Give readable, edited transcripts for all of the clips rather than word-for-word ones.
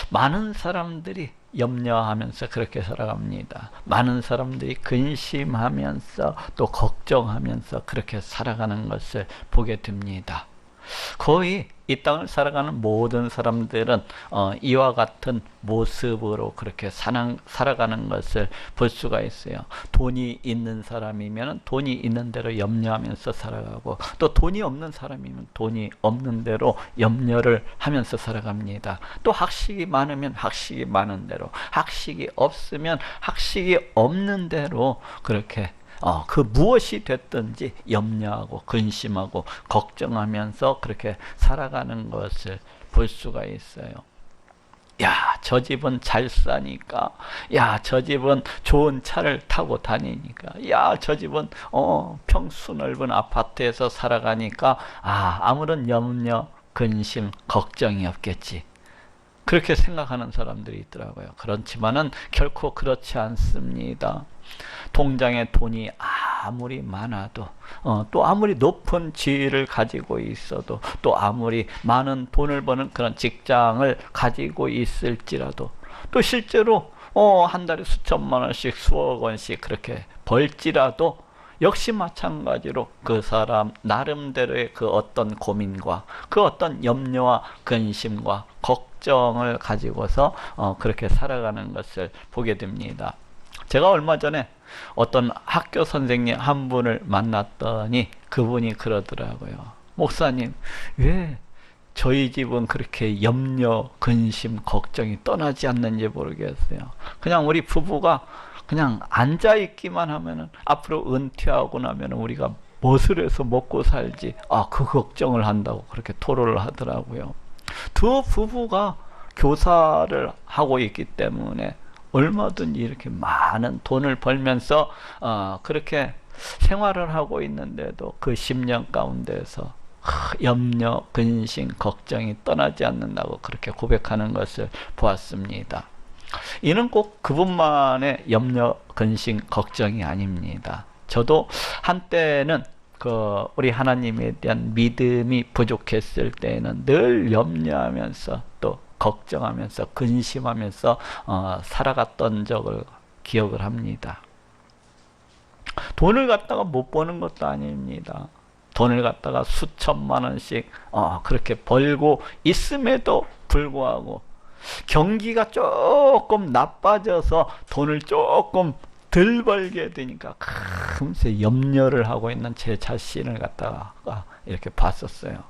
많은 사람들이 염려하면서 그렇게 살아갑니다. 많은 사람들이 근심하면서 또 걱정하면서 그렇게 살아가는 것을 보게 됩니다. 거의 이 땅을 살아가는 모든 사람들은 이와 같은 모습으로 그렇게 살아가는 것을 볼 수가 있어요. 돈이 있는 사람이면 돈이 있는 대로 염려하면서 살아가고, 또 돈이 없는 사람이면 돈이 없는 대로 염려를 하면서 살아갑니다. 또 학식이 많으면 학식이 많은 대로, 학식이 없으면 학식이 없는 대로 그렇게 그 무엇이 됐든지 염려하고 근심하고 걱정하면서 그렇게 살아가는 것을 볼 수가 있어요. 야, 저 집은 잘 사니까, 야, 저 집은 좋은 차를 타고 다니니까, 야, 저 집은 평수 넓은 아파트에서 살아가니까 아무런 염려, 근심, 걱정이 없겠지. 그렇게 생각하는 사람들이 있더라고요. 그렇지만은 결코 그렇지 않습니다. 통장에 돈이 아무리 많아도, 또 아무리 높은 지위를 가지고 있어도, 또 아무리 많은 돈을 버는 그런 직장을 가지고 있을지라도, 또 실제로 한 달에 수천만 원씩 수억 원씩 그렇게 벌지라도 역시 마찬가지로 그 사람 나름대로의 그 어떤 고민과 그 어떤 염려와 근심과 걱정을 가지고서 그렇게 살아가는 것을 보게 됩니다. 제가 얼마 전에 어떤 학교 선생님 한 분을 만났더니 그분이 그러더라고요. 목사님, 왜 저희 집은 그렇게 염려, 근심, 걱정이 떠나지 않는지 모르겠어요. 그냥 우리 부부가 그냥 앉아있기만 하면은 앞으로 은퇴하고 나면 우리가 무엇을 해서 먹고 살지, 그 걱정을 한다고 그렇게 토로를 하더라고요. 두 부부가 교사를 하고 있기 때문에 얼마든지 이렇게 많은 돈을 벌면서 그렇게 생활을 하고 있는데도 그 10년 가운데서 염려, 근심, 걱정이 떠나지 않는다고 그렇게 고백하는 것을 보았습니다. 이는 꼭 그분만의 염려, 근심, 걱정이 아닙니다. 저도 한때는 우리 하나님에 대한 믿음이 부족했을 때에는 늘 염려하면서 또 걱정하면서 근심하면서 살아갔던 적을 기억을 합니다. 돈을 갖다가 못 버는 것도 아닙니다. 돈을 갖다가 수천만 원씩 그렇게 벌고 있음에도 불구하고 경기가 조금 나빠져서 돈을 조금 덜 벌게 되니까 금세 염려를 하고 있는 제 자신을 갖다가 이렇게 봤었어요.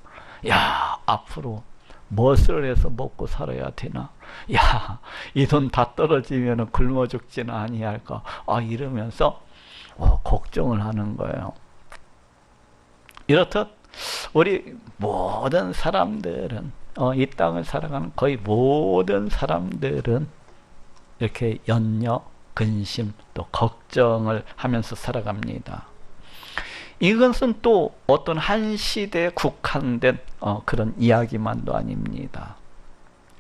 야, 앞으로 무엇을 해서 먹고 살아야 되나? 야, 이 돈 다 떨어지면 굶어 죽지는 아니할까? 이러면서 걱정을 하는 거예요. 이렇듯 우리 모든 사람들은 이 땅을 살아가는 거의 모든 사람들은 이렇게 염려, 근심, 또 걱정을 하면서 살아갑니다. 이것은 또 어떤 한 시대에 국한된 그런 이야기만도 아닙니다.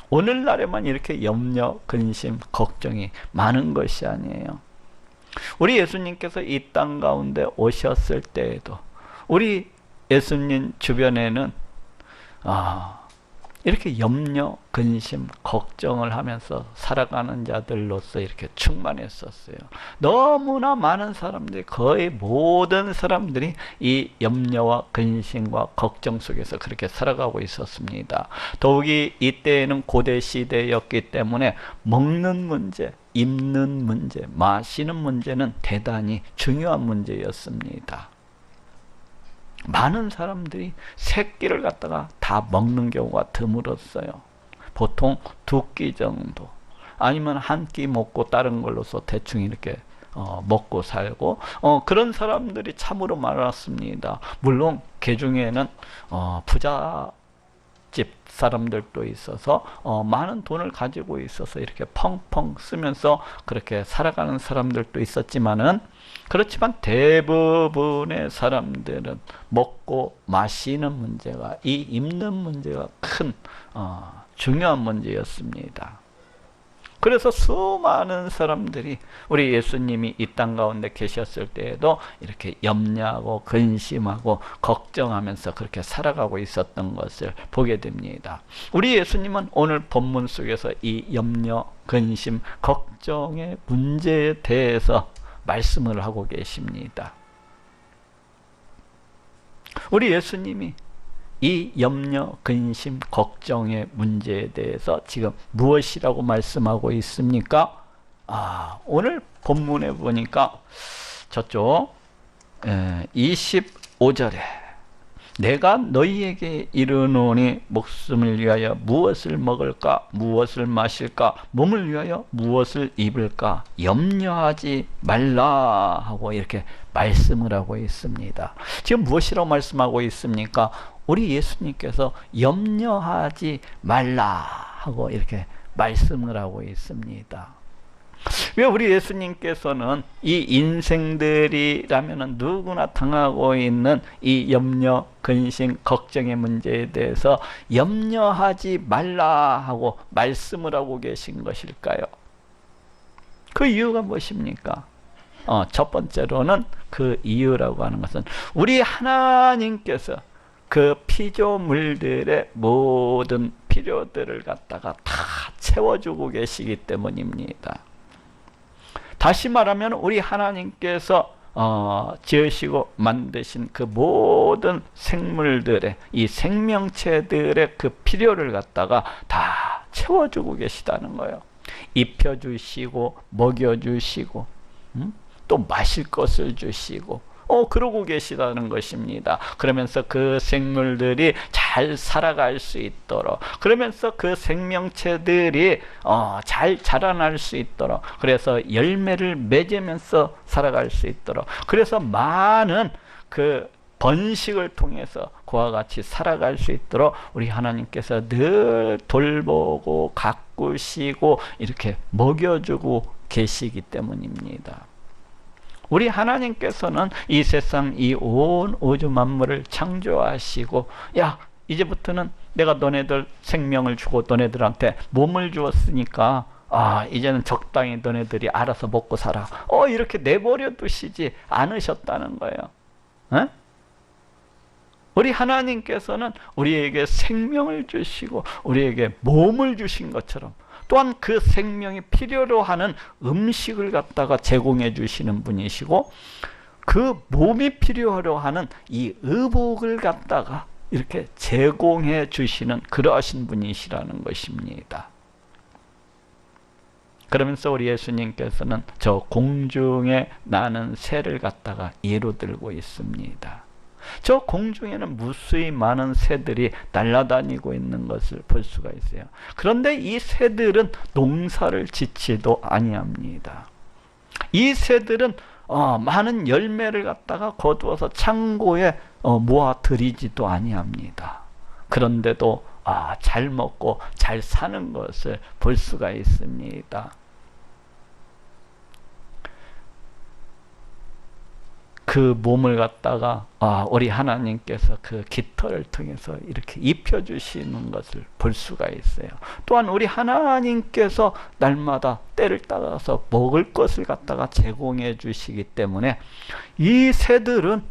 오늘날에만 이렇게 염려, 근심, 걱정이 많은 것이 아니에요. 우리 예수님께서 이 땅 가운데 오셨을 때에도 우리 예수님 주변에는 이렇게 염려, 근심, 걱정을 하면서 살아가는 자들로서 이렇게 충만했었어요. 너무나 많은 사람들이, 거의 모든 사람들이 이 염려와 근심과 걱정 속에서 그렇게 살아가고 있었습니다. 더욱이 이때에는 고대 시대였기 때문에 먹는 문제, 입는 문제, 마시는 문제는 대단히 중요한 문제였습니다. 많은 사람들이 세 끼를 갖다가 다 먹는 경우가 드물었어요. 보통 두 끼 정도, 아니면 한 끼 먹고 다른 걸로서 대충 이렇게 먹고 살고, 그런 사람들이 참으로 많았습니다. 물론 그 중에는 부잣집 사람들도 있어서 많은 돈을 가지고 있어서 이렇게 펑펑 쓰면서 그렇게 살아가는 사람들도 있었지만은, 그렇지만 대부분의 사람들은 먹고 마시는 문제가, 이 입는 문제가 큰 중요한 문제였습니다. 그래서 수많은 사람들이 우리 예수님이 이 땅 가운데 계셨을 때에도 이렇게 염려하고 근심하고 걱정하면서 그렇게 살아가고 있었던 것을 보게 됩니다. 우리 예수님은 오늘 본문 속에서 이 염려, 근심, 걱정의 문제에 대해서 말씀을 하고 계십니다. 우리 예수님이 이 염려, 근심, 걱정의 문제에 대해서 지금 무엇이라고 말씀하고 있습니까? 오늘 본문에 보니까 저쪽 25절에 내가 너희에게 이르노니 목숨을 위하여 무엇을 먹을까, 무엇을 마실까, 몸을 위하여 무엇을 입을까 염려하지 말라 하고 이렇게 말씀을 하고 있습니다. 지금 무엇이라고 말씀하고 있습니까? 우리 예수님께서 염려하지 말라 하고 이렇게 말씀을 하고 있습니다. 왜 우리 예수님께서는 이 인생들이라면 누구나 당하고 있는 이 염려, 근심, 걱정의 문제에 대해서 염려하지 말라 하고 말씀을 하고 계신 것일까요? 그 이유가 무엇입니까? 첫 번째로는 그 이유라고 하는 것은 우리 하나님께서 그 피조물들의 모든 필요들을 갖다가 다 채워주고 계시기 때문입니다. 다시 말하면 우리 하나님께서 지으시고 만드신 그 모든 생물들의 이 생명체들의 그 필요를 갖다가 다 채워주고 계시다는 거예요. 입혀주시고 먹여주시고 또 마실 것을 주시고 그러고 계시다는 것입니다. 그러면서 그 생물들이 잘 살아갈 수 있도록, 그러면서 그 생명체들이 잘 자라날 수 있도록, 그래서 열매를 맺으면서 살아갈 수 있도록, 그래서 많은 그 번식을 통해서 그와 같이 살아갈 수 있도록 우리 하나님께서 늘 돌보고 가꾸시고 이렇게 먹여주고 계시기 때문입니다. 우리 하나님께서는 이 세상 이 온 우주 만물을 창조하시고 이제부터는 내가 너네들 생명을 주고 너네들한테 몸을 주었으니까 이제는 적당히 너네들이 알아서 먹고 살아 이렇게 내버려 두시지 않으셨다는 거예요. 우리 하나님께서는 우리에게 생명을 주시고 우리에게 몸을 주신 것처럼 또한 그 생명이 필요로 하는 음식을 갖다가 제공해 주시는 분이시고 그 몸이 필요로 하는 이 의복을 갖다가 이렇게 제공해 주시는 그러하신 분이시라는 것입니다. 그러면서 우리 예수님께서는 저 공중에 나는 새를 갖다가 예로 들고 있습니다. 저 공중에는 무수히 많은 새들이 날아다니고 있는 것을 볼 수가 있어요. 그런데 이 새들은 농사를 짓지도 아니합니다. 이 새들은 많은 열매를 갖다가 거두어서 창고에 모아 들이지도 아니합니다. 그런데도 잘 먹고 잘 사는 것을 볼 수가 있습니다. 그 몸을 갖다가 우리 하나님께서 그 깃털을 통해서 이렇게 입혀주시는 것을 볼 수가 있어요. 또한 우리 하나님께서 날마다 때를 따라서 먹을 것을 갖다가 제공해 주시기 때문에 이 새들은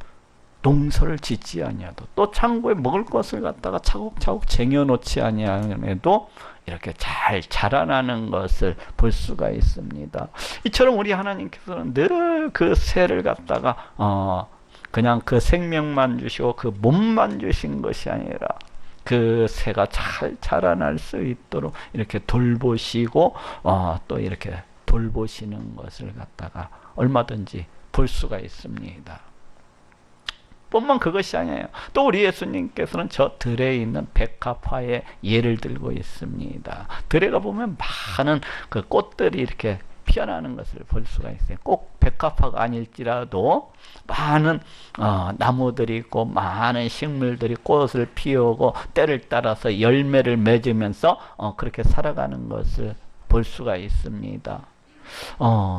농사를 짓지 아니하도 또 창고에 먹을 것을 갖다가 차곡차곡 쟁여놓지 아니하면도 이렇게 잘 자라나는 것을 볼 수가 있습니다. 이처럼 우리 하나님께서는 늘 그 새를 갖다가 그냥 그 생명만 주시고 그 몸만 주신 것이 아니라 그 새가 잘 자라날 수 있도록 이렇게 돌보시고 또 이렇게 돌보시는 것을 갖다가 얼마든지 볼 수가 있습니다. 뿐만 그것이 아니에요. 또 우리 예수님께서는 저 들에 있는 백합화의 예를 들고 있습니다. 들에가 보면 많은 그 꽃들이 이렇게 피어나는 것을 볼 수가 있어요. 꼭 백합화가 아닐지라도 많은 나무들이 있고 많은 식물들이 꽃을 피우고 때를 따라서 열매를 맺으면서 그렇게 살아가는 것을 볼 수가 있습니다.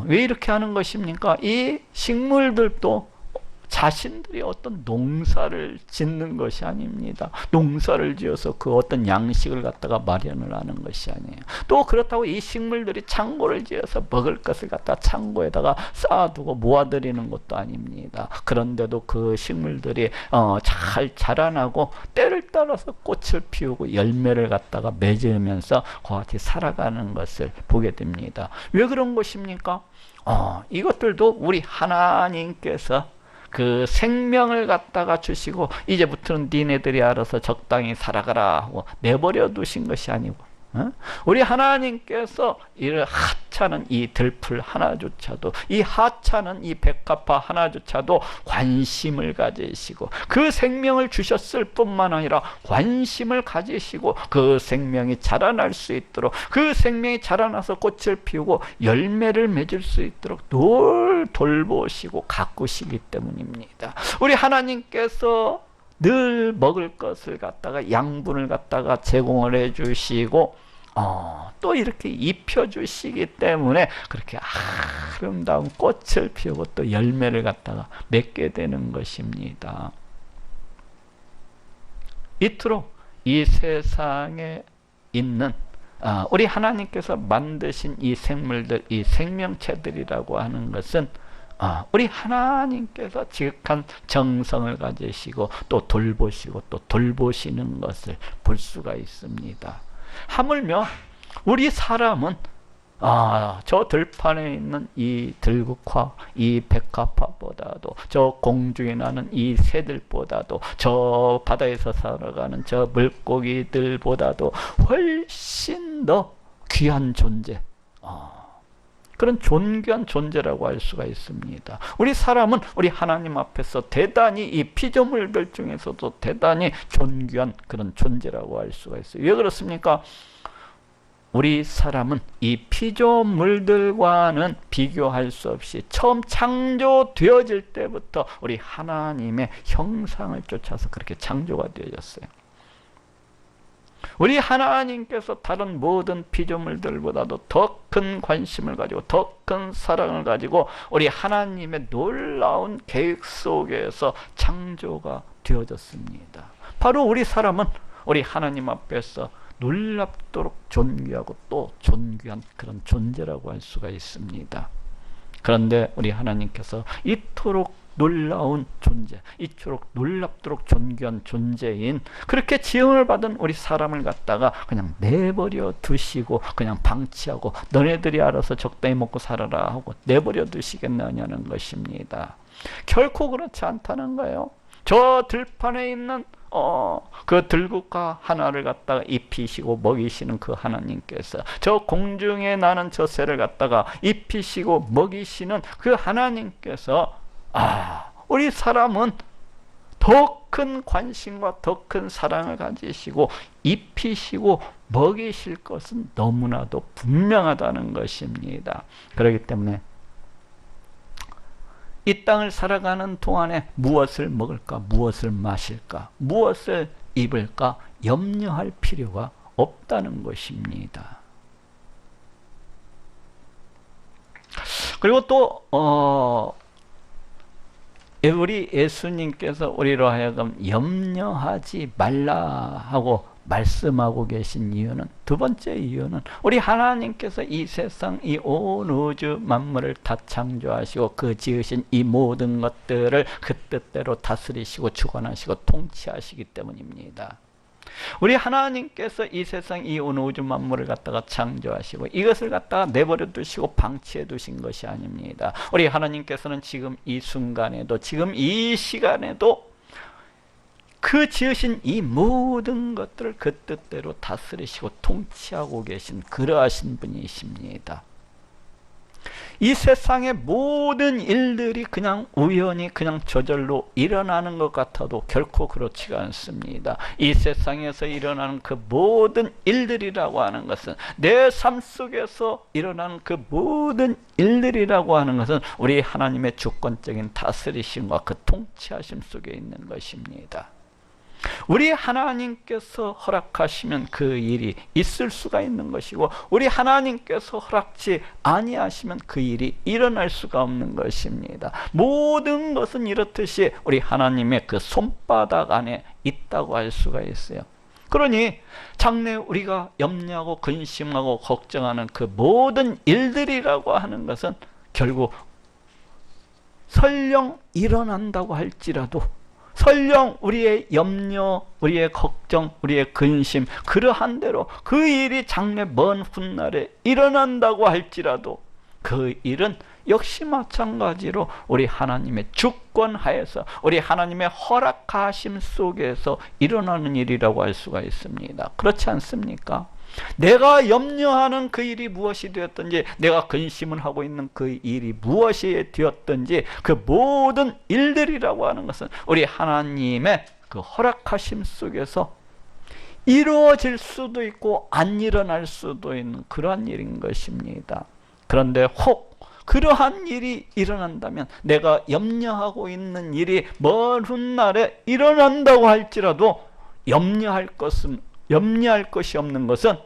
왜 이렇게 하는 것입니까? 이 식물들도 자신들이 어떤 농사를 짓는 것이 아닙니다. 농사를 지어서 그 어떤 양식을 갖다가 마련을 하는 것이 아니에요. 또 그렇다고 이 식물들이 창고를 지어서 먹을 것을 갖다 창고에다가 쌓아두고 모아들이는 것도 아닙니다. 그런데도 그 식물들이 잘 자라나고 때를 따라서 꽃을 피우고 열매를 갖다가 맺으면서 그와 같이 살아가는 것을 보게 됩니다. 왜 그런 것입니까? 이것들도 우리 하나님께서 그 생명을 갖다가 주시고 이제부터는 니네들이 알아서 적당히 살아가라 하고 내버려 두신 것이 아니고, 우리 하나님께서 이 하찮은 이 들풀 하나조차도, 이 하찮은 이 백합화 하나조차도 관심을 가지시고 그 생명을 주셨을 뿐만 아니라 관심을 가지시고 그 생명이 자라날 수 있도록, 그 생명이 자라나서 꽃을 피우고 열매를 맺을 수 있도록 늘 돌보시고 가꾸시기 때문입니다. 우리 하나님께서 늘 먹을 것을 갖다가 양분을 갖다가 제공을 해주시고 또 이렇게 입혀주시기 때문에 그렇게 아름다운 꽃을 피우고 또 열매를 갖다가 맺게 되는 것입니다. 이토록 이 세상에 있는 우리 하나님께서 만드신 이 생물들, 이 생명체들이라고 하는 것은 우리 하나님께서 지극한 정성을 가지시고 또 돌보시고 또 돌보시는 것을 볼 수가 있습니다. 하물며 우리 사람은 저 들판에 있는 이 들국화, 이 백합화보다도, 저 공중에 나는 이 새들보다도, 저 바다에서 살아가는 저 물고기들보다도 훨씬 더 귀한 존재, 그런 존귀한 존재라고 할 수가 있습니다. 우리 사람은 우리 하나님 앞에서 대단히 이 피조물들 중에서도 대단히 존귀한 그런 존재라고 할 수가 있어요. 왜 그렇습니까? 우리 사람은 이 피조물들과는 비교할 수 없이 처음 창조되어질 때부터 우리 하나님의 형상을 쫓아서 그렇게 창조가 되어졌어요. 우리 하나님께서 다른 모든 피조물들보다도 더 큰 관심을 가지고 더 큰 사랑을 가지고 우리 하나님의 놀라운 계획 속에서 창조가 되어졌습니다. 바로 우리 사람은 우리 하나님 앞에서 놀랍도록 존귀하고 또 존귀한 그런 존재라고 할 수가 있습니다. 그런데 우리 하나님께서 이토록 놀라운 존재, 이토록 놀랍도록 존귀한 존재인 그렇게 지음을 받은 우리 사람을 갖다가 그냥 내버려 두시고 그냥 방치하고 너네들이 알아서 적당히 먹고 살아라 하고 내버려 두시겠느냐는 것입니다. 결코 그렇지 않다는 거예요. 저 들판에 있는 그 들국화 하나를 갖다가 입히시고 먹이시는 그 하나님께서, 저 공중에 나는 저 새를 갖다가 입히시고 먹이시는 그 하나님께서 우리 사람은 더 큰 관심과 더 큰 사랑을 가지시고 입히시고 먹이실 것은 너무나도 분명하다는 것입니다. 그렇기 때문에 이 땅을 살아가는 동안에 무엇을 먹을까, 무엇을 마실까, 무엇을 입을까 염려할 필요가 없다는 것입니다. 그리고 또 우리 예수님께서 우리로 하여금 염려하지 말라 하고 말씀하고 계신 이유는, 두 번째 이유는 우리 하나님께서 이 세상 이 온 우주 만물을 다 창조하시고 그 지으신 이 모든 것들을 그 뜻대로 다스리시고 주관하시고 통치하시기 때문입니다. 우리 하나님께서 이 세상 이 온 우주 만물을 갖다가 창조하시고 이것을 갖다가 내버려 두시고 방치해 두신 것이 아닙니다. 우리 하나님께서는 지금 이 순간에도, 지금 이 시간에도 그 지으신 이 모든 것들을 그 뜻대로 다스리시고 통치하고 계신 그러하신 분이십니다. 이 세상의 모든 일들이 그냥 우연히 그냥 저절로 일어나는 것 같아도 결코 그렇지가 않습니다. 이 세상에서 일어나는 그 모든 일들이라고 하는 것은, 내 삶 속에서 일어나는 그 모든 일들이라고 하는 것은 우리 하나님의 주권적인 다스리심과 그 통치하심 속에 있는 것입니다. 우리 하나님께서 허락하시면 그 일이 있을 수가 있는 것이고, 우리 하나님께서 허락지 아니하시면 그 일이 일어날 수가 없는 것입니다. 모든 것은 이렇듯이 우리 하나님의 그 손바닥 안에 있다고 할 수가 있어요. 그러니 장래 우리가 염려하고 근심하고 걱정하는 그 모든 일들이라고 하는 것은 결국 설령 일어난다고 할지라도, 설령 우리의 염려, 우리의 걱정, 우리의 근심 그러한 대로 그 일이 장래 먼 훗날에 일어난다고 할지라도 그 일은 역시 마찬가지로 우리 하나님의 주권 하에서, 우리 하나님의 허락하심 속에서 일어나는 일이라고 할 수가 있습니다. 그렇지 않습니까? 내가 염려하는 그 일이 무엇이 되었든지, 내가 근심을 하고 있는 그 일이 무엇이 되었든지, 그 모든 일들이라고 하는 것은 우리 하나님의 그 허락하심 속에서 이루어질 수도 있고 안 일어날 수도 있는 그러한 일인 것입니다. 그런데 혹 그러한 일이 일어난다면, 내가 염려하고 있는 일이 먼 훗날에 일어난다고 할지라도 염려할 것이 없는 것은,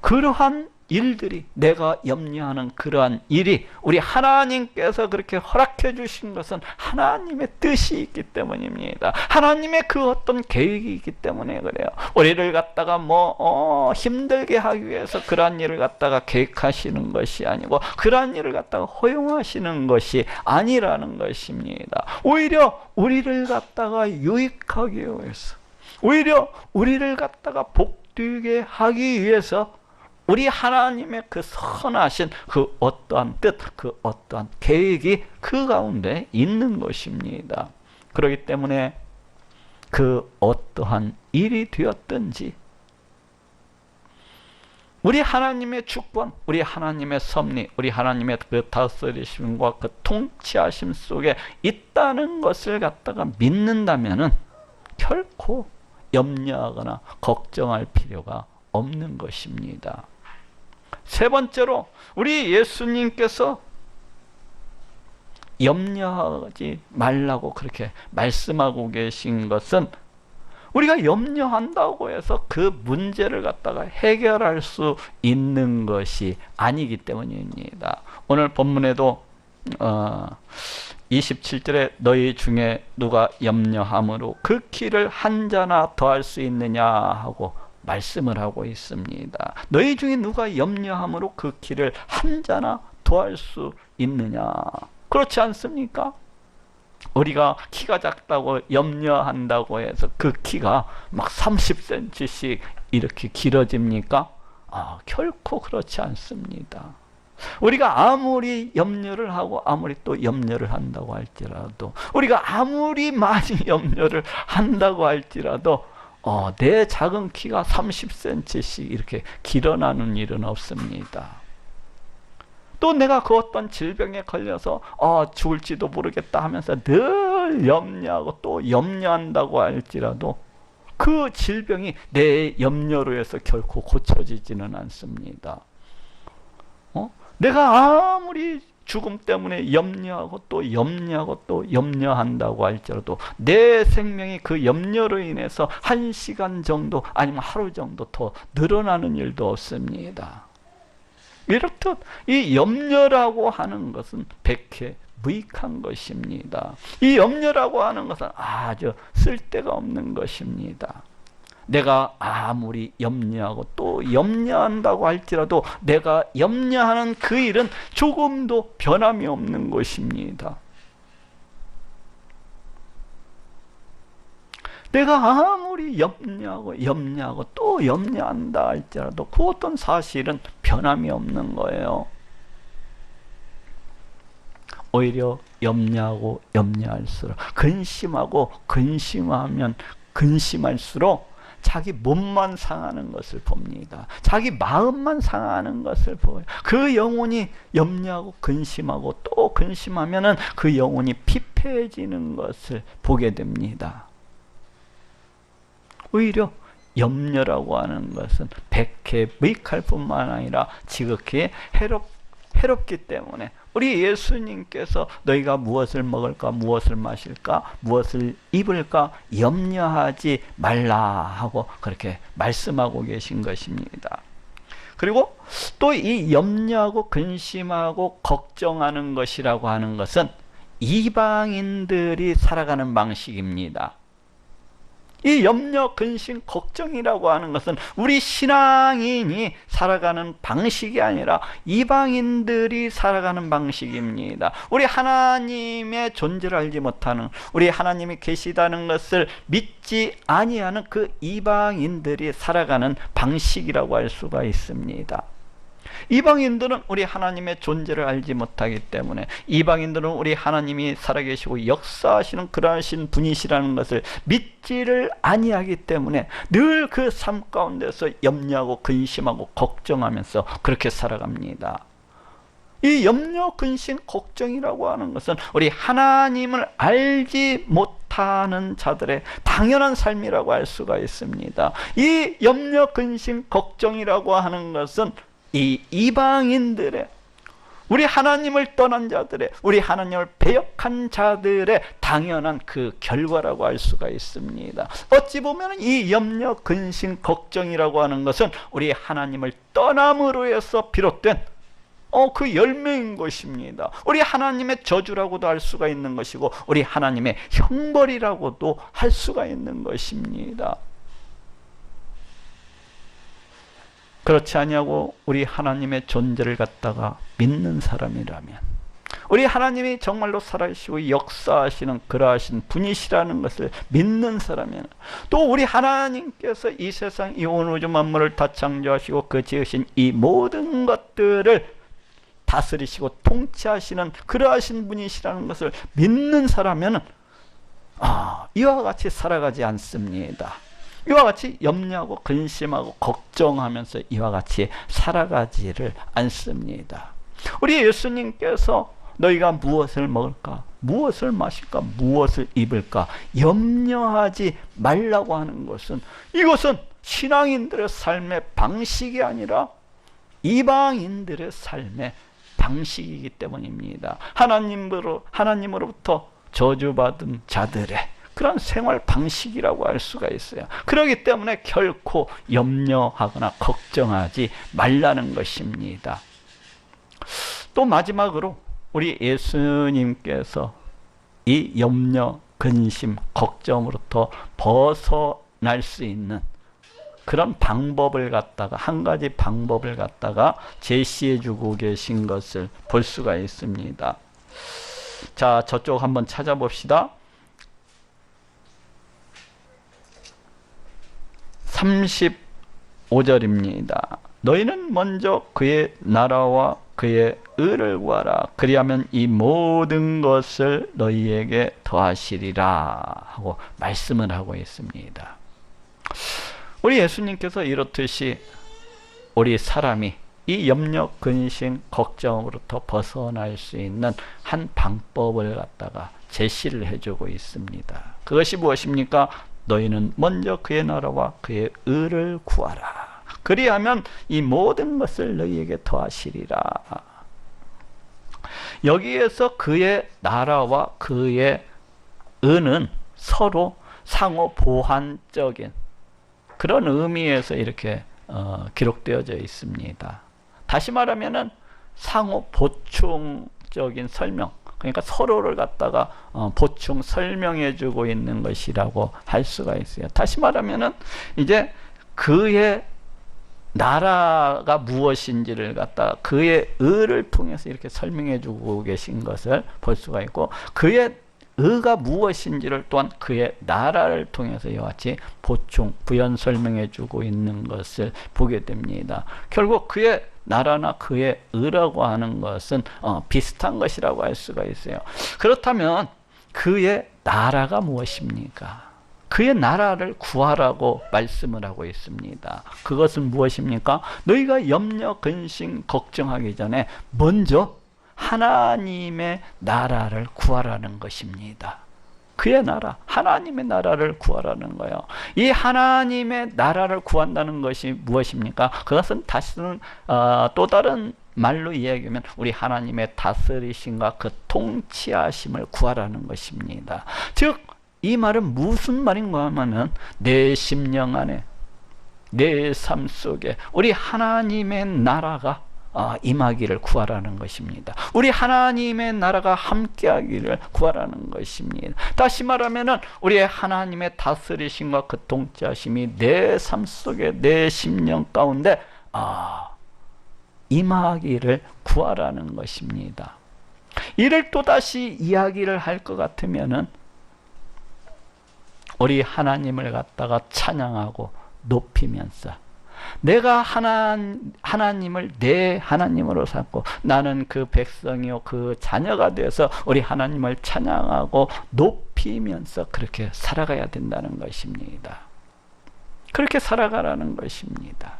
그러한 일들이, 내가 염려하는 그러한 일이 우리 하나님께서 그렇게 허락해 주신 것은 하나님의 뜻이 있기 때문입니다. 하나님의 그 어떤 계획이 있기 때문에 그래요. 우리를 갖다가 힘들게 하기 위해서 그러한 일을 갖다가 계획하시는 것이 아니고, 그러한 일을 갖다가 허용하시는 것이 아니라는 것입니다. 오히려 우리를 갖다가 유익하기 위해서, 오히려 우리를 갖다가 복되게 하기 위해서 우리 하나님의 그 선하신 그 어떠한 뜻, 그 어떠한 계획이 그 가운데 있는 것입니다. 그렇기 때문에 그 어떠한 일이 되었든지 우리 하나님의 주권, 우리 하나님의 섭리, 우리 하나님의 그 다스리심과 그 통치하심 속에 있다는 것을 갖다가 믿는다면은 결코 염려하거나 걱정할 필요가 없는 것입니다. 세 번째로, 우리 예수님께서 염려하지 말라고 그렇게 말씀하고 계신 것은, 우리가 염려한다고 해서 그 문제를 갖다가 해결할 수 있는 것이 아니기 때문입니다. 오늘 본문에도 27절에 너희 중에 누가 염려함으로 그 키를 한 자나 더할 수 있느냐 하고 말씀을 하고 있습니다. 너희 중에 누가 염려함으로 그 키를 한 자나 더할 수 있느냐? 그렇지 않습니까? 우리가 키가 작다고 염려한다고 해서 그 키가 막 30cm씩 이렇게 길어집니까? 결코 그렇지 않습니다. 우리가 아무리 염려를 하고 아무리 또 염려를 한다고 할지라도, 우리가 아무리 많이 염려를 한다고 할지라도 내 작은 키가 30cm씩 이렇게 길어나는 일은 없습니다. 또 내가 그 어떤 질병에 걸려서 죽을지도 모르겠다 하면서 늘 염려하고 또 염려한다고 할지라도 그 질병이 내 염려로 해서 결코 고쳐지지는 않습니다. 내가 아무리 죽음 때문에 염려하고 또 염려하고 또 염려한다고 할지라도 내 생명이 그 염려로 인해서 1시간 정도 아니면 하루 정도 더 늘어나는 일도 없습니다. 이렇듯 이 염려라고 하는 것은 백해무익한 것입니다. 이 염려라고 하는 것은 아주 쓸데가 없는 것입니다. 내가 아무리 염려하고 또 염려한다고 할지라도 내가 염려하는 그 일은 조금도 변함이 없는 것입니다. 내가 아무리 염려하고 또 염려한다 할지라도 그 어떤 사실은 변함이 없는 거예요. 오히려 염려하고 염려할수록, 근심하고 근심할수록 자기 몸만 상하는 것을 봅니다. 자기 마음만 상하는 것을 보여요. 그 영혼이 염려하고 근심하고 또 근심하면은 그 영혼이 피폐해지는 것을 보게 됩니다. 오히려 염려라고 하는 것은 백해무익할 뿐만 아니라 지극히 해롭기 때문에 우리 예수님께서 너희가 무엇을 먹을까, 무엇을 마실까, 무엇을 입을까 염려하지 말라 하고 그렇게 말씀하고 계신 것입니다. 그리고 또 이 염려하고 근심하고 걱정하는 것이라고 하는 것은 이방인들이 살아가는 방식입니다. 이 염려, 근심, 걱정이라고 하는 것은 우리 신앙인이 살아가는 방식이 아니라 이방인들이 살아가는 방식입니다. 우리 하나님의 존재를 알지 못하는, 우리 하나님이 계시다는 것을 믿지 아니하는 그 이방인들이 살아가는 방식이라고 할 수가 있습니다. 이방인들은 우리 하나님의 존재를 알지 못하기 때문에, 이방인들은 우리 하나님이 살아계시고 역사하시는 그러하신 분이시라는 것을 믿지를 아니하기 때문에 늘 그 삶 가운데서 염려하고 근심하고 걱정하면서 그렇게 살아갑니다. 이 염려, 근심, 걱정이라고 하는 것은 우리 하나님을 알지 못하는 자들의 당연한 삶이라고 할 수가 있습니다. 이 염려, 근심, 걱정이라고 하는 것은 이 이방인들의, 우리 하나님을 떠난 자들의, 우리 하나님을 배역한 자들의 당연한 그 결과라고 할 수가 있습니다. 어찌 보면 이 염려, 근심, 걱정이라고 하는 것은 우리 하나님을 떠남으로 해서 비롯된 그 열매인 것입니다. 우리 하나님의 저주라고도 할 수가 있는 것이고, 우리 하나님의 형벌이라고도 할 수가 있는 것입니다. 그렇지 아니하고 우리 하나님의 존재를 갖다가 믿는 사람이라면, 우리 하나님이 정말로 살아계시고 역사하시는 그러하신 분이시라는 것을 믿는 사람이면, 또 우리 하나님께서 이 세상 이 온 우주 만물을 다 창조하시고 그 지으신 이 모든 것들을 다스리시고 통치하시는 그러하신 분이시라는 것을 믿는 사람이면 이와 같이 살아가지 않습니다. 이와 같이 염려하고 근심하고 걱정하면서 이와 같이 살아가지를 않습니다. 우리 예수님께서 너희가 무엇을 먹을까, 무엇을 마실까, 무엇을 입을까 염려하지 말라고 하는 것은, 이것은 신앙인들의 삶의 방식이 아니라 이방인들의 삶의 방식이기 때문입니다. 하나님으로부터 저주받은 자들의 그런 생활 방식이라고 할 수가 있어요. 그렇기 때문에 결코 염려하거나 걱정하지 말라는 것입니다. 또 마지막으로 우리 예수님께서 이 염려, 근심, 걱정으로부터 벗어날 수 있는 그런 방법을 갖다가, 한 가지 방법을 갖다가 제시해 주고 계신 것을 볼 수가 있습니다. 자, 저쪽 한번 찾아봅시다. 35절입니다. 너희는 먼저 그의 나라와 그의 의를 구하라. 그리하면 이 모든 것을 너희에게 더하시리라 하고 말씀을 하고 있습니다. 우리 예수님께서 이렇듯이 우리 사람이 이 염려, 근심, 걱정으로부터 벗어날 수 있는 한 방법을 갖다가 제시를 해주고 있습니다. 그것이 무엇입니까? 너희는 먼저 그의 나라와 그의 의를 구하라. 그리하면 이 모든 것을 너희에게 더하시리라. 여기에서 그의 나라와 그의 의는 서로 상호 보완적인 그런 의미에서 이렇게 기록되어져 있습니다. 다시 말하면은 상호 보충적인 설명, 그러니까 서로를 갖다가 보충 설명해 주고 있는 것이라고 할 수가 있어요. 다시 말하면은 이제 그의 나라가 무엇인지를 갖다가 그의 의를 통해서 이렇게 설명해 주고 계신 것을 볼 수가 있고, 그의 의가 무엇인지를 또한 그의 나라를 통해서 이와 같이 보충, 부연 설명해 주고 있는 것을 보게 됩니다. 결국 그의 나라나 그의 의라고 하는 것은 비슷한 것이라고 할 수가 있어요. 그렇다면 그의 나라가 무엇입니까? 그의 나라를 구하라고 말씀을 하고 있습니다. 그것은 무엇입니까? 너희가 염려, 근심, 걱정하기 전에 먼저 하나님의 나라를 구하라는 것입니다. 그의 나라, 하나님의 나라를 구하라는 거예요. 이 하나님의 나라를 구한다는 것이 무엇입니까? 그것은 다시는 또 다른 말로 이야기하면 우리 하나님의 다스리심과 그 통치하심을 구하라는 것입니다. 즉 이 말은 무슨 말인가 하면은 내 심령 안에, 내 삶 속에 우리 하나님의 나라가 임하기를 구하라는 것입니다. 우리 하나님의 나라가 함께하기를 구하라는 것입니다. 다시 말하면은 우리 하나님의 다스리심과 그 통치하심이 내 삶 속에, 내 심령 가운데 임하기를 구하라는 것입니다. 이를 또다시 이야기를 할 것 같으면은 우리 하나님을 갖다가 찬양하고 높이면서 내가 하나님을 내 하나님으로 삼고 나는 그 백성이요 그 자녀가 되어서 우리 하나님을 찬양하고 높이면서 그렇게 살아가야 된다는 것입니다. 그렇게 살아가라는 것입니다.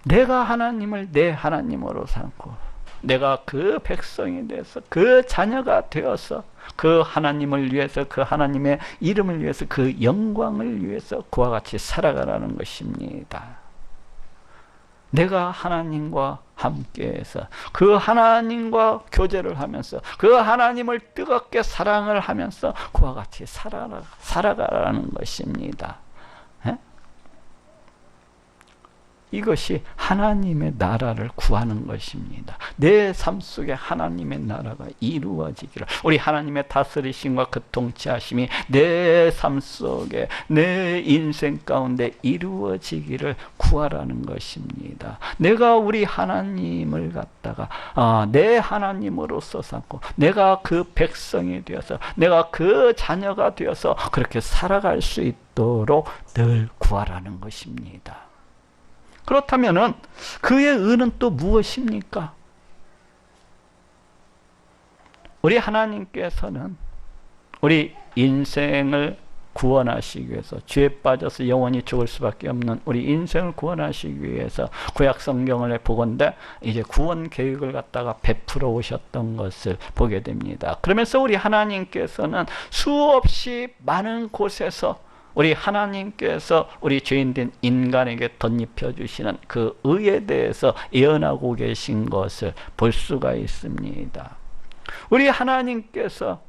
내가 하나님을 내 하나님으로 삼고 내가 그 백성이 돼서 그 자녀가 되어서 그 하나님을 위해서 그 하나님의 이름을 위해서 그 영광을 위해서 그와 같이 살아가라는 것입니다. 내가 하나님과 함께해서 그 하나님과 교제를 하면서 그 하나님을 뜨겁게 사랑을 하면서 그와 같이 살아가라는 것입니다. 이것이 하나님의 나라를 구하는 것입니다. 내 삶 속에 하나님의 나라가 이루어지기를, 우리 하나님의 다스리심과 그 통치하심이 내 삶 속에 내 인생 가운데 이루어지기를 구하라는 것입니다. 내가 우리 하나님을 갖다가 내 하나님으로서 삼고 내가 그 백성이 되어서 내가 그 자녀가 되어서 그렇게 살아갈 수 있도록 늘 구하라는 것입니다. 그렇다면은 그의 의는 또 무엇입니까? 우리 하나님께서는 우리 인생을 구원하시기 위해서, 죄에 빠져서 영원히 죽을 수밖에 없는 우리 인생을 구원하시기 위해서 구약 성경을 보건대 이제 구원 계획을 갖다가 베풀어 오셨던 것을 보게 됩니다. 그러면서 우리 하나님께서는 수없이 많은 곳에서 우리 하나님께서 우리 죄인된 인간에게 덧입혀 주시는 그 의에 대해서 예언하고 계신 것을 볼 수가 있습니다. 우리 하나님께서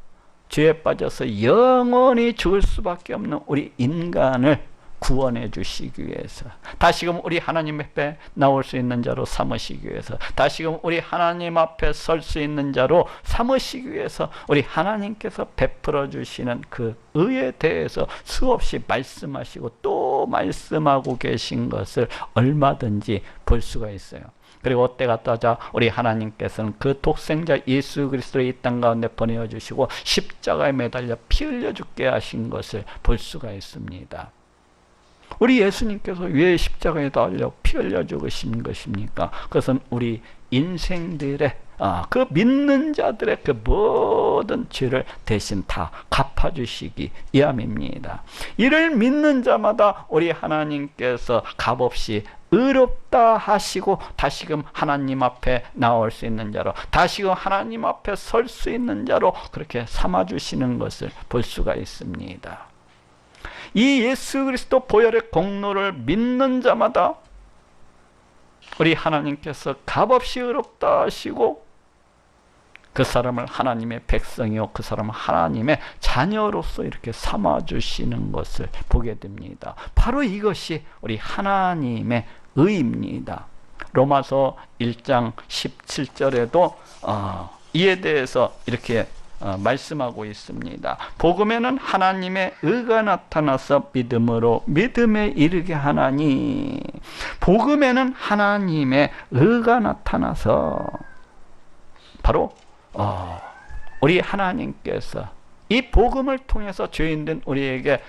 죄에 빠져서 영원히 죽을 수밖에 없는 우리 인간을 구원해 주시기 위해서, 다시금 우리 하나님 앞에 나올 수 있는 자로 삼으시기 위해서, 다시금 우리 하나님 앞에 설 수 있는 자로 삼으시기 위해서 우리 하나님께서 베풀어 주시는 그 의에 대해서 수없이 말씀하시고 또 말씀하고 계신 것을 얼마든지 볼 수가 있어요. 그리고 때가 따자 우리 하나님께서는 그 독생자 예수 그리스도를 이 땅 가운데 보내주시고 십자가에 매달려 피 흘려 죽게 하신 것을 볼 수가 있습니다. 우리 예수님께서 왜 십자가에 달려 피 흘려 죽으신 것입니까? 그것은 우리 인생들의 그 믿는 자들의 그 모든 죄를 대신 다 갚아주시기 위함입니다. 이를 믿는 자마다 우리 하나님께서 값없이 의롭다 하시고 다시금 하나님 앞에 나올 수 있는 자로, 다시금 하나님 앞에 설 수 있는 자로 그렇게 삼아주시는 것을 볼 수가 있습니다. 이 예수 그리스도 보혈의 공로를 믿는 자마다 우리 하나님께서 값없이 의롭다 하시고 그 사람을 하나님의 백성이요 그 사람을 하나님의 자녀로서 이렇게 삼아주시는 것을 보게 됩니다. 바로 이것이 우리 하나님의 의입니다. 로마서 1장 17절에도 이에 대해서 이렇게 말씀하고 있습니다. 복음에는 하나님의 의가 나타나서 믿음으로 믿음에 이르게 하나니, 복음에는 하나님의 의가 나타나서 바로 우리 하나님께서 이 복음을 통해서 죄인된 우리에게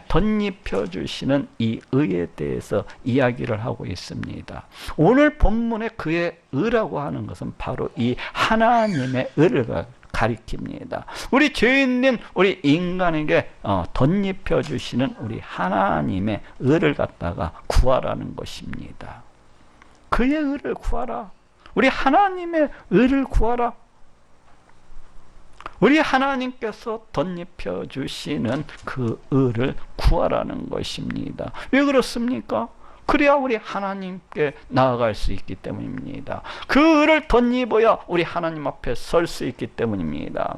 덧입혀 주시는 이 의에 대해서 이야기를 하고 있습니다. 오늘 본문의 그의 의라고 하는 것은 바로 이 하나님의 의를 가리킵니다. 우리 죄인된 우리 인간에게 덧입혀 주시는 우리 하나님의 의를 갖다가 구하라는 것입니다. 그의 의를 구하라. 우리 하나님의 의를 구하라. 우리 하나님께서 덧입혀 주시는 그 의를 구하라는 것입니다. 왜 그렇습니까? 그래야 우리 하나님께 나아갈 수 있기 때문입니다. 그 의를 덧입어야 우리 하나님 앞에 설 수 있기 때문입니다.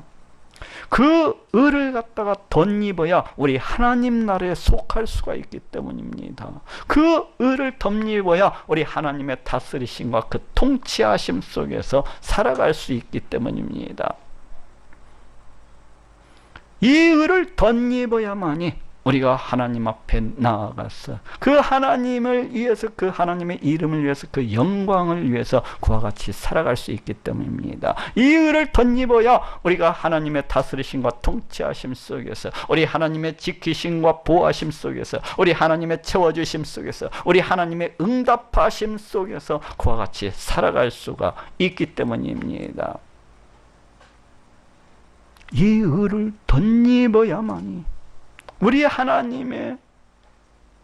그 의를 갖다가 덧입어야 우리 하나님 나라에 속할 수가 있기 때문입니다. 그 의를 덧입어야 우리 하나님의 다스리심과 그 통치하심 속에서 살아갈 수 있기 때문입니다. 이 의를 덧입어야만이 우리가 하나님 앞에 나아가서 그 하나님을 위해서, 그 하나님의 이름을 위해서, 그 영광을 위해서 그와 같이 살아갈 수 있기 때문입니다. 이 의를 덧입어야 우리가 하나님의 다스리심과 통치하심 속에서, 우리 하나님의 지키심과 보호하심 속에서, 우리 하나님의 채워주심 속에서, 우리 하나님의 응답하심 속에서 그와 같이 살아갈 수가 있기 때문입니다. 이 의를 덧입어야만이 우리 하나님의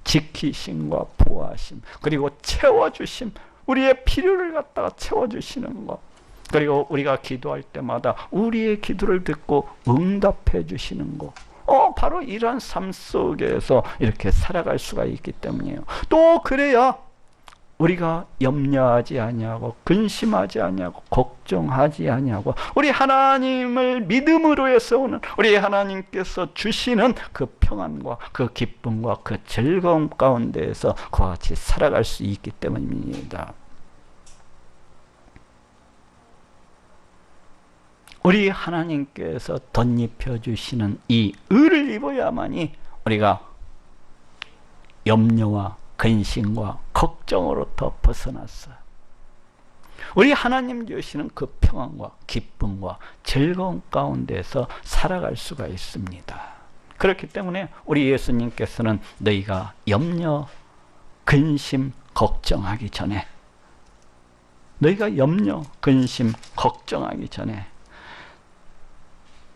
지키심과 보호하심, 그리고 채워주심, 우리의 필요를 갖다가 채워주시는 것, 그리고 우리가 기도할 때마다 우리의 기도를 듣고 응답해 주시는 것, 바로 이러한 삶 속에서 이렇게 살아갈 수가 있기 때문이에요. 또 그래야 우리가 염려하지 아니하고 근심하지 아니하고 걱정하지 아니하고 우리 하나님을 믿음으로 해서 오는 우리 하나님께서 주시는 그 평안과 그 기쁨과 그 즐거움 가운데에서 그와 같이 살아갈 수 있기 때문입니다. 우리 하나님께서 덧입혀 주시는 이 의를 입어야만이 우리가 염려와 근심과 걱정으로부터 벗어났어요. 우리 하나님 주시는 그 평안과 기쁨과 즐거움 가운데서 살아갈 수가 있습니다. 그렇기 때문에 우리 예수님께서는 너희가 염려, 근심, 걱정하기 전에, 너희가 염려, 근심, 걱정하기 전에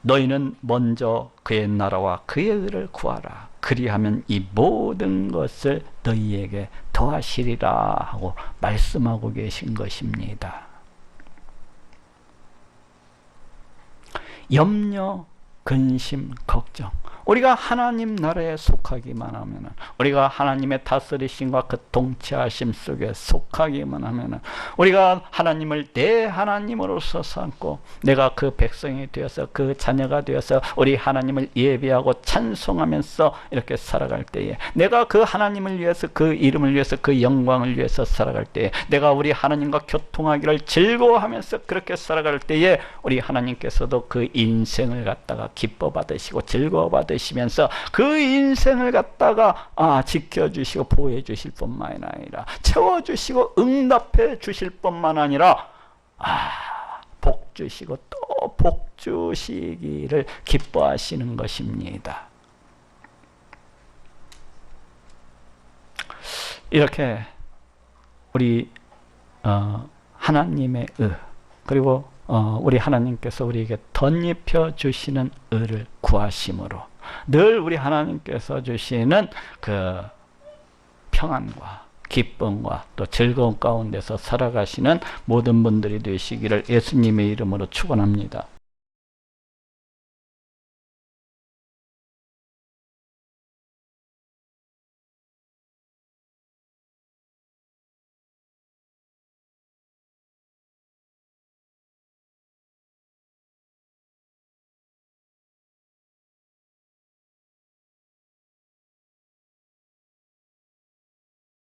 너희는 먼저 그의 나라와 그의 의를 구하라. 그리하면 이 모든 것을 너희에게 더하시리라 하고 말씀하고 계신 것입니다. 염려, 근심, 걱정, 우리가 하나님 나라에 속하기만 하면은, 우리가 하나님의 다스리심과 그 통치하심 속에 속하기만 하면은, 우리가 하나님을 내 하나님으로서 삼고 내가 그 백성이 되어서 그 자녀가 되어서 우리 하나님을 예배하고 찬송하면서 이렇게 살아갈 때에, 내가 그 하나님을 위해서, 그 이름을 위해서, 그 영광을 위해서 살아갈 때에, 내가 우리 하나님과 교통하기를 즐거워하면서 그렇게 살아갈 때에 우리 하나님께서도 그 인생을 갖다가 기뻐 받으시고 즐거워 받으시면서 그 인생을 갖다가 지켜주시고 보호해 주실 뿐만 아니라 채워주시고 응답해 주실 뿐만 아니라 복 주시고 또 복 주시기를 기뻐하시는 것입니다. 이렇게 우리 하나님의 의, 그리고 우리 하나님께서 우리에게 덧입혀 주시는 의를 구하심으로 늘 우리 하나님께서 주시는 그 평안과 기쁨과 또 즐거움 가운데서 살아가시는 모든 분들이 되시기를 예수님의 이름으로 축원합니다.